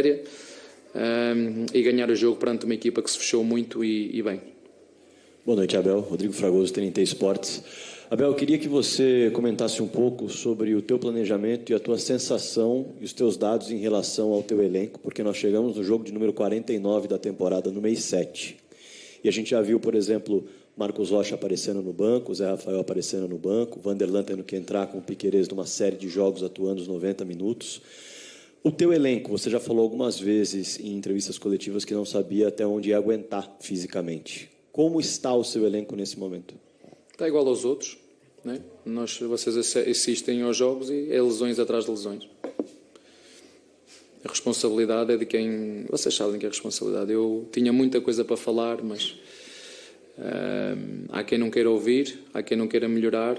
e ganhar o jogo perante uma equipa que se fechou muito e bem. Boa noite, Abel. Rodrigo Fragoso, TNT Esportes. Abel, eu queria que você comentasse um pouco sobre o teu planejamento e a tua sensação e os teus dados em relação ao teu elenco, porque nós chegamos no jogo de número 49 da temporada, no mês 7. E a gente já viu, por exemplo, Marcos Rocha aparecendo no banco, Zé Rafael aparecendo no banco, Vanderlan tendo que entrar com o Piquerez numa série de jogos atuando os 90 minutos. O teu elenco, você já falou algumas vezes em entrevistas coletivas que não sabia até onde ia aguentar fisicamente. Como está o seu elenco nesse momento? Está igual aos outros, né? Vocês assistem aos jogos e é lesões atrás de lesões. A responsabilidade é de quem... Vocês sabem que é a responsabilidade. Eu tinha muita coisa para falar, mas há quem não queira ouvir, há quem não queira melhorar.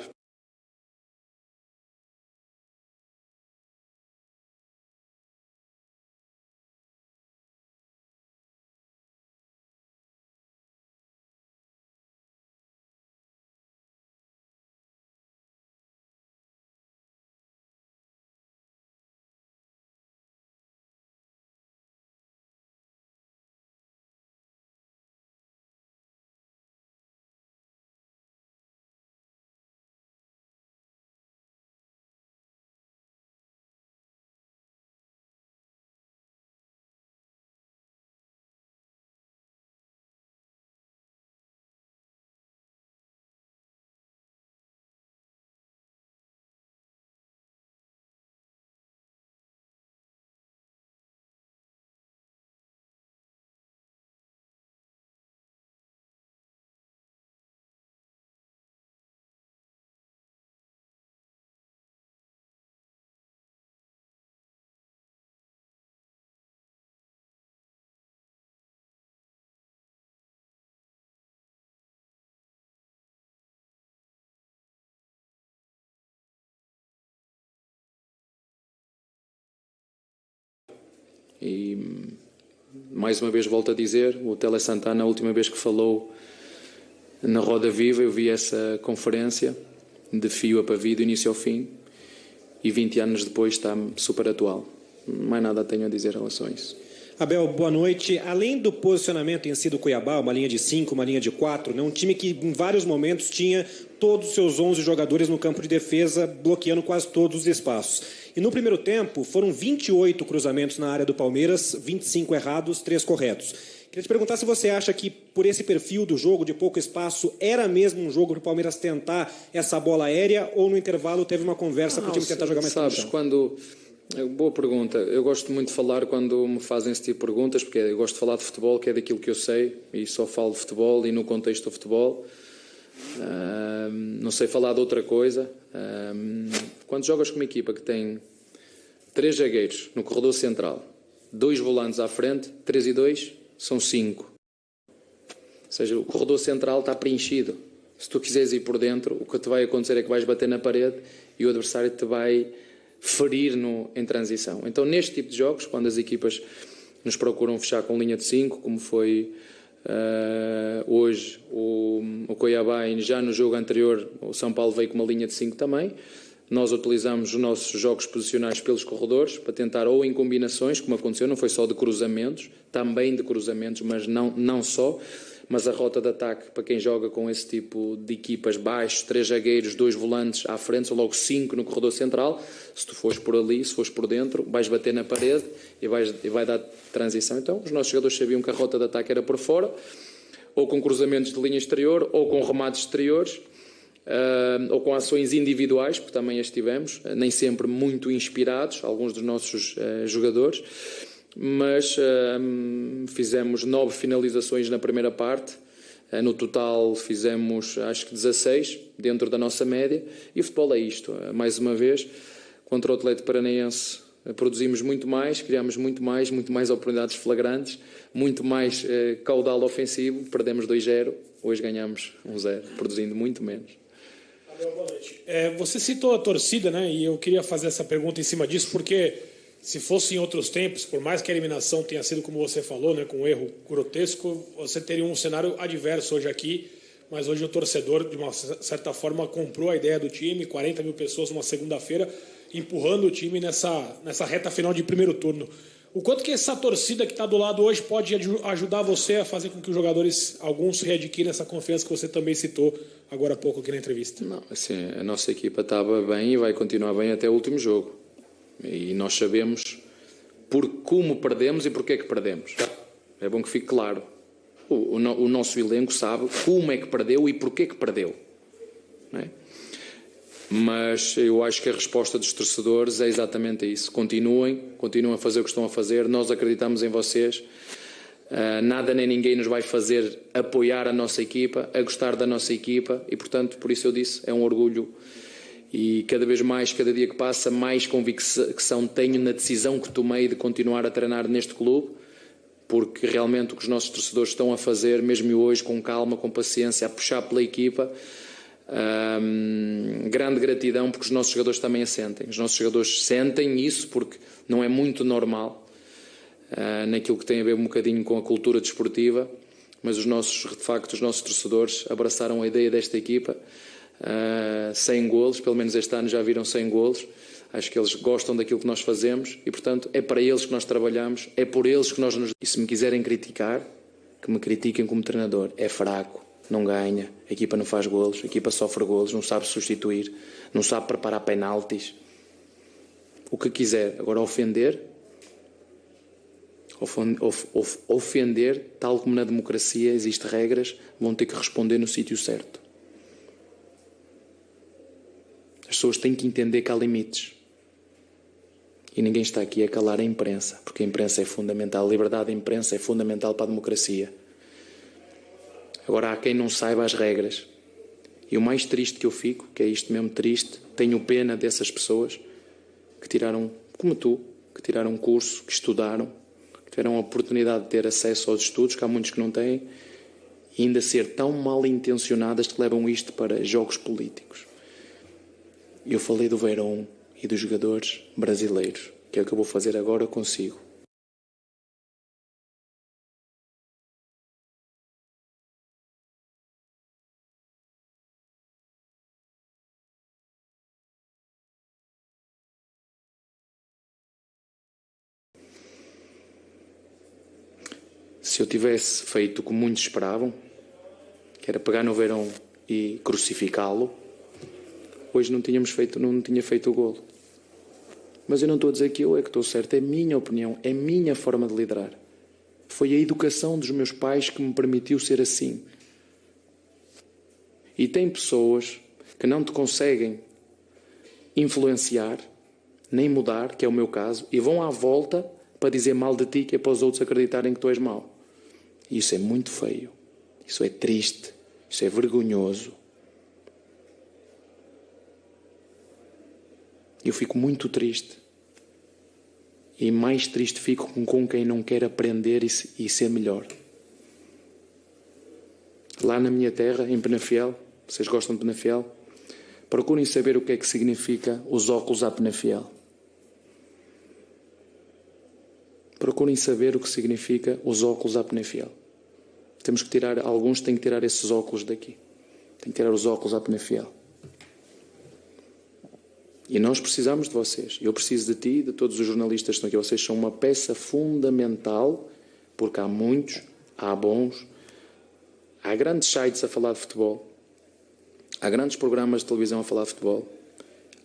E, mais uma vez, volto a dizer, o Tele Santana, a última vez que falou na Roda Viva, eu vi essa conferência de fio a pavio, do início ao fim, e 20 anos depois está super atual. Mais nada tenho a dizer em relação a isso. Abel, boa noite. Além do posicionamento em si do Cuiabá, uma linha de 5, uma linha de 4, né, um time que em vários momentos tinha todos os seus 11 jogadores no campo de defesa, bloqueando quase todos os espaços. E no primeiro tempo, foram 28 cruzamentos na área do Palmeiras, 25 errados, 3 corretos. Queria te perguntar se você acha que, por esse perfil do jogo, de pouco espaço, era mesmo um jogo para o Palmeiras tentar essa bola aérea, ou no intervalo teve uma conversa para o time tentar jogar mais sabes, quando... Boa pergunta. Eu gosto muito de falar quando me fazem esse tipo de perguntas, porque eu gosto de falar de futebol, que é daquilo que eu sei, e só falo de futebol e no contexto do futebol. Não sei falar de outra coisa. Quando jogas com uma equipa que tem 3 zagueiros no corredor central, 2 volantes à frente, 3 e 2 são 5. Ou seja, o corredor central está preenchido. Se tu quiseres ir por dentro, o que te vai acontecer é que vais bater na parede e o adversário te vai ferir em transição. Então, neste tipo de jogos, quando as equipas nos procuram fechar com linha de 5, como foi hoje o Cuiabá, e já no jogo anterior o São Paulo veio com uma linha de 5 também, nós utilizamos os nossos jogos posicionais pelos corredores para tentar, ou em combinações, como aconteceu, não foi só de cruzamentos, também de cruzamentos, mas não só, mas a rota de ataque para quem joga com esse tipo de equipas baixos, 3 zagueiros, 2 volantes à frente, são logo 5 no corredor central. Se tu fores por ali, se fores por dentro, vais bater na parede e vai dar transição. Então, os nossos jogadores sabiam que a rota de ataque era por fora, ou com cruzamentos de linha exterior, ou com remates exteriores, ou com ações individuais, porque também as tivemos, nem sempre muito inspirados, alguns dos nossos jogadores, mas fizemos 9 finalizações na primeira parte. No total fizemos acho que 16 dentro da nossa média, e o futebol é isto. Mais uma vez, contra o Atlético Paranaense produzimos muito mais, criámos muito mais oportunidades flagrantes, muito mais caudal ofensivo, perdemos 2-0, hoje ganhamos 1-0, produzindo muito menos. Abel, boa noite. Você citou a torcida, né? E eu queria fazer essa pergunta em cima disso, porque se fosse em outros tempos, por mais que a eliminação tenha sido, como você falou, né, com um erro grotesco, você teria um cenário adverso hoje aqui, mas hoje o torcedor, de uma certa forma, comprou a ideia do time, 40 mil pessoas numa segunda-feira, empurrando o time nessa reta final de primeiro turno. O quanto que essa torcida que está do lado hoje pode ajudar você a fazer com que os jogadores, alguns, readquirem essa confiança que você também citou agora há pouco aqui na entrevista? Não, assim, a nossa equipa estava bem e vai continuar bem até o último jogo. E nós sabemos como perdemos e porque é que perdemos. É bom que fique claro. O nosso elenco sabe como é que perdeu e porque é que perdeu. Não é? Mas eu acho que a resposta dos torcedores é exatamente isso. Continuem a fazer o que estão a fazer. Nós acreditamos em vocês. Nada nem ninguém nos vai fazer apoiar a nossa equipa, a gostar da nossa equipa. E, portanto, por isso eu disse, é um orgulho. E cada vez mais, cada dia que passa, mais convicção tenho na decisão que tomei de continuar a treinar neste clube. Porque realmente o que os nossos torcedores estão a fazer, mesmo hoje, com calma, com paciência, a puxar pela equipa... grande gratidão, porque os nossos jogadores também a sentem. Os nossos jogadores sentem isso porque não é muito normal naquilo que tem a ver um bocadinho com a cultura desportiva, mas de facto os nossos torcedores abraçaram a ideia desta equipa. 100 golos, pelo menos este ano já viram 100 golos. Acho que eles gostam daquilo que nós fazemos e, portanto, é para eles que nós trabalhamos, é por eles que nós nos... E se me quiserem criticar, que me critiquem como treinador. É fraco, não ganha, a equipa não faz golos, a equipa sofre golos, não sabe substituir, não sabe preparar penaltis. O que quiser. Agora, ofender, tal como na democracia existem regras, vão ter que responder no sítio certo. As pessoas têm que entender que há limites. E ninguém está aqui a calar a imprensa, porque a imprensa é fundamental, a liberdade da imprensa é fundamental para a democracia. Agora há quem não saiba as regras. E o mais triste que eu fico, que é isto mesmo triste, tenho pena dessas pessoas que tiraram, como tu, que tiraram um curso, que estudaram, que tiveram a oportunidade de ter acesso aos estudos, que há muitos que não têm, e ainda ser tão mal intencionadas que levam isto para jogos políticos. Eu falei do Verón e dos jogadores brasileiros, que é o que eu vou fazer agora consigo. Se eu tivesse feito o que muitos esperavam, que era pegar no Verón e crucificá-lo, hoje não tinha feito o golo. Mas eu não estou a dizer que eu é que estou certo, é a minha opinião, é a minha forma de liderar. Foi a educação dos meus pais que me permitiu ser assim. E tem pessoas que não te conseguem influenciar, nem mudar, que é o meu caso, e vão à volta para dizer mal de ti, que é para os outros acreditarem que tu és mau. E isso é muito feio, isso é triste, isso é vergonhoso. Eu fico muito triste. E mais triste fico com quem não quer aprender e ser melhor. Lá na minha terra, em Penafiel, vocês gostam de Penafiel? Procurem saber o que é que significa os óculos à Penafiel. Procurem saber o que significa os óculos à Penafiel. Temos que tirar, alguns têm que tirar esses óculos daqui. Têm que tirar os óculos à Penafiel. E nós precisamos de vocês. Eu preciso de ti, de todos os jornalistas que estão aqui. Vocês são uma peça fundamental, porque há muitos, há bons, há grandes sites a falar de futebol, há grandes programas de televisão a falar de futebol,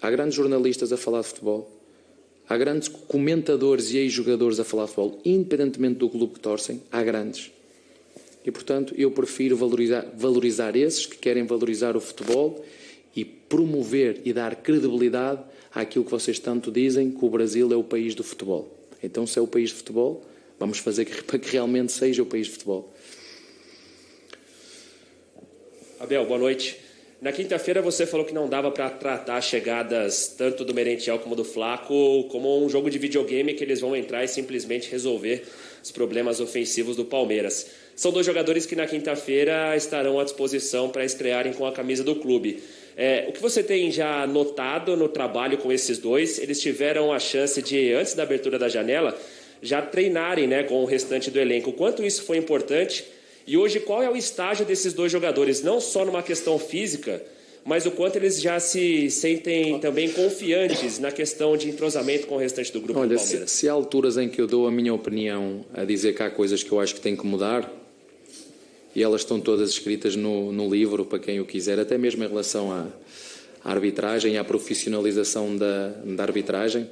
há grandes jornalistas a falar de futebol, há grandes comentadores e ex-jogadores a falar de futebol, independentemente do clube que torcem, há grandes. E, portanto, eu prefiro valorizar esses que querem valorizar o futebol e promover e dar credibilidade àquilo que vocês tanto dizem, que o Brasil é o país do futebol. Então, se é o país de futebol, vamos fazer para que realmente seja o país de futebol. Abel, boa noite. Na quinta-feira você falou que não dava para tratar chegadas tanto do Merentiel como do Flaco como um jogo de videogame que eles vão entrar e simplesmente resolver os problemas ofensivos do Palmeiras. São dois jogadores que na quinta-feira estarão à disposição para estrearem com a camisa do clube. O que você tem já notado no trabalho com esses dois? Eles tiveram a chance de, antes da abertura da janela, já treinarem, né, com o restante do elenco. Quanto isso foi importante? E hoje, qual é o estágio desses dois jogadores? Não só numa questão física, mas o quanto eles já se sentem também confiantes na questão de entrosamento com o restante do grupo do Olha, Palmeiras. se há alturas em que eu dou a minha opinião a dizer que há coisas que eu acho que têm que mudar, e elas estão todas escritas no livro, para quem o quiser, até mesmo em relação à arbitragem e à profissionalização da arbitragem,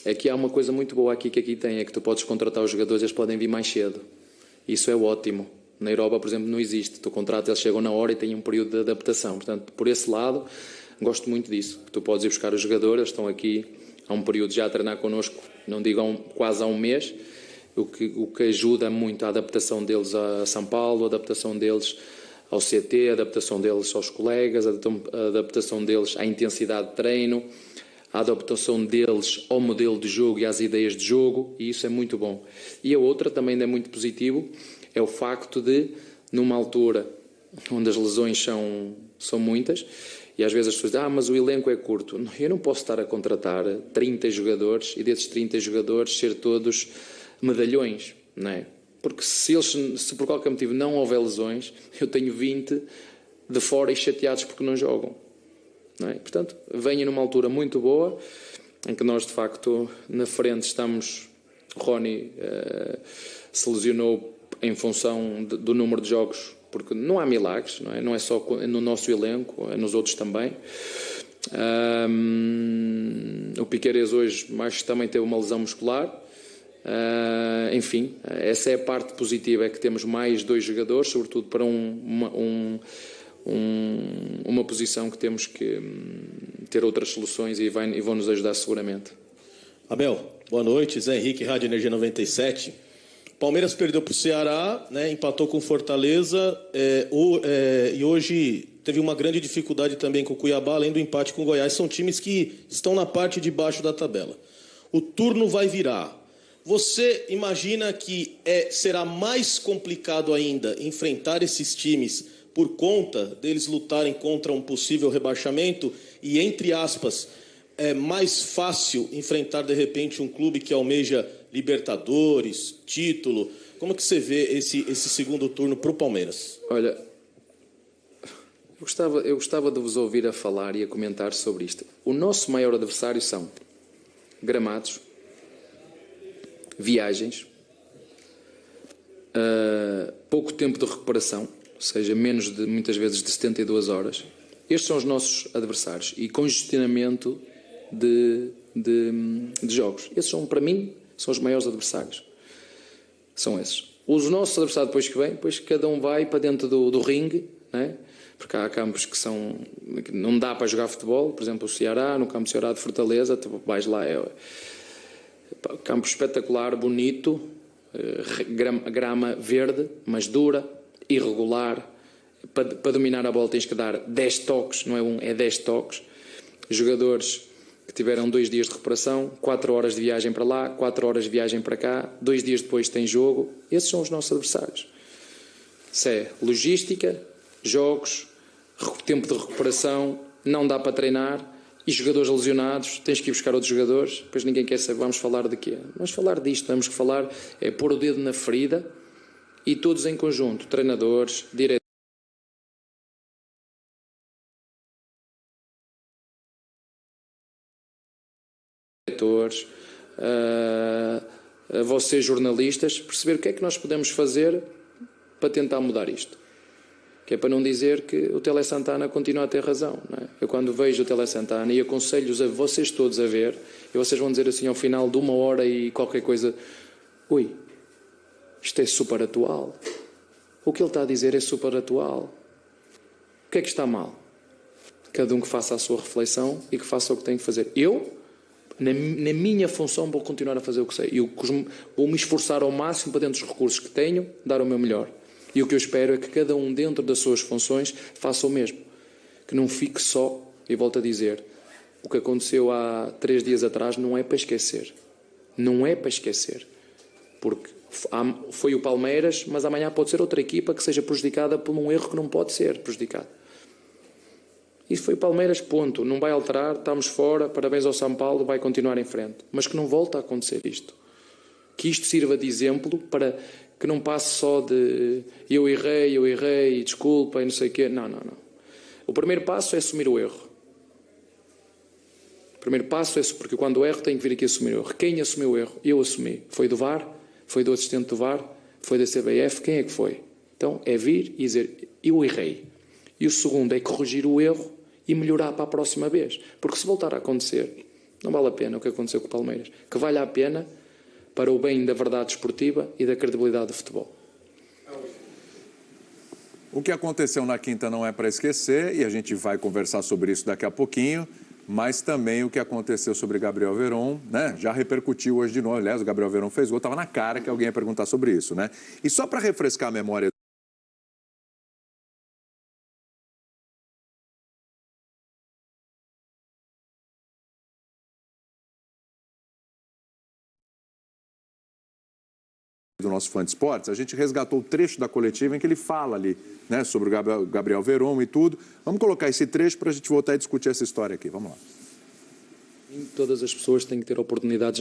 é que há uma coisa muito boa aqui que aqui tem, é que tu podes contratar os jogadores, eles podem vir mais cedo. Isso é ótimo. Na Europa, por exemplo, não existe. Tu contratas, eles chegam na hora e têm um período de adaptação. Portanto, por esse lado, gosto muito disso. Tu podes ir buscar os jogadores, eles estão aqui há um período já a treinar connosco, não digo quase há um mês, o que ajuda muito a adaptação deles a São Paulo, a adaptação deles ao CT, a adaptação deles aos colegas, a adaptação deles à intensidade de treino, a adaptação deles ao modelo de jogo e às ideias de jogo, e isso é muito bom. E a outra também é muito positivo, é o facto de, numa altura onde as lesões são muitas, e às vezes as pessoas dizem, mas o elenco é curto. Eu não posso estar a contratar 30 jogadores e desses 30 jogadores ser todos medalhões, não é? Porque se por qualquer motivo não houver lesões, eu tenho 20 de fora e chateados porque não jogam. Não é? Portanto, venha numa altura muito boa, em que nós de facto na frente estamos. Rony se lesionou em função do número de jogos, porque não há milagres, não é só no nosso elenco, é nos outros também. O Piqueires hoje também teve uma lesão muscular. Enfim, essa é a parte positiva, é que temos mais 2 jogadores, sobretudo para uma posição que temos que ter outras soluções e vão nos ajudar seguramente. Abel, boa noite. Zé Henrique, Rádio Energia 97. Palmeiras perdeu para o Ceará, né, empatou com Fortaleza e hoje teve uma grande dificuldade também com o Cuiabá, além do empate com o Goiás. São times que estão na parte de baixo da tabela. O turno vai virar. Você imagina que será mais complicado ainda enfrentar esses times por conta deles lutarem contra um possível rebaixamento e, entre aspas, é mais fácil enfrentar, de repente, um clube que almeja Libertadores, título? Como que você vê esse segundo turno para o Palmeiras? Olha, eu gostava de vos ouvir a falar e a comentar sobre isto. O nosso maior adversário são gramados, viagens, pouco tempo de recuperação, ou seja, menos de, muitas vezes, de 72 horas. Estes são os nossos adversários. E congestionamento de jogos. Esses são, para mim, são os maiores adversários. São esses. Os nossos adversários depois que vêm, depois cada um vai para dentro do ringue, né? Porque há campos que não dá para jogar futebol, por exemplo, o Ceará, no campo do Ceará de Fortaleza, tu vais lá, campo espetacular, bonito, grama verde, mas dura, irregular. Para dominar a bola tens que dar 10 toques, não é é 10 toques. Jogadores que tiveram 2 dias de recuperação, 4 horas de viagem para lá, 4 horas de viagem para cá, 2 dias depois tem jogo. Esses são os nossos adversários. Isso é logística, jogos, tempo de recuperação, não dá para treinar. E jogadores lesionados, tens que ir buscar outros jogadores, depois ninguém quer saber, vamos falar de quê? Vamos falar disto, temos que falar, pôr o dedo na ferida e todos em conjunto, treinadores, diretores, vocês jornalistas, perceber o que é que nós podemos fazer para tentar mudar isto. Que é para não dizer que o Tele Santana continua a ter razão. Não é? Eu quando vejo o Tele Santana e aconselho-os a vocês todos a ver, e vocês vão dizer assim ao final de 1 hora e qualquer coisa, ui, isto é super atual. O que ele está a dizer é super atual. O que é que está mal? Cada um que faça a sua reflexão e que faça o que tem que fazer. Eu, na minha função, vou continuar a fazer o que sei. Eu vou me esforçar ao máximo para dentro dos recursos que tenho, dar o meu melhor. E o que eu espero é que cada um dentro das suas funções faça o mesmo. Que não fique só, e volto a dizer, o que aconteceu há 3 dias atrás não é para esquecer. Não é para esquecer. Porque foi o Palmeiras, mas amanhã pode ser outra equipa que seja prejudicada por um erro que não pode ser prejudicado. Isso foi o Palmeiras, ponto. Não vai alterar, estamos fora, parabéns ao São Paulo, vai continuar em frente. Mas que não volte a acontecer isto. Que isto sirva de exemplo para que não passe só de eu errei, desculpa e não sei o quê. Não. O primeiro passo é assumir o erro. O primeiro passo é, porque quando erro tenho que vir aqui assumir o erro. Quem assumiu o erro? Eu assumi. Foi do VAR, foi do assistente do VAR, foi da CBF, quem é que foi? Então é vir e dizer, eu errei. E o segundo é corrigir o erro e melhorar para a próxima vez. Porque se voltar a acontecer, não vale a pena o que aconteceu com o Palmeiras. Que vale a pena para o bem da verdade esportiva e da credibilidade do futebol. O que aconteceu na quinta não é para esquecer, e a gente vai conversar sobre isso daqui a pouquinho, mas também o que aconteceu sobre Gabriel Veron, né? Já repercutiu hoje de novo. Aliás, o Gabriel Veron fez gol, estava na cara que alguém ia perguntar sobre isso, né? E só para refrescar a memória do nosso fã de esportes, a gente resgatou o trecho da coletiva em que ele fala ali, né, sobre o Gabriel Veron e tudo. Vamos colocar esse trecho para a gente voltar a discutir essa história aqui. Vamos lá. Todas as pessoas têm que ter oportunidades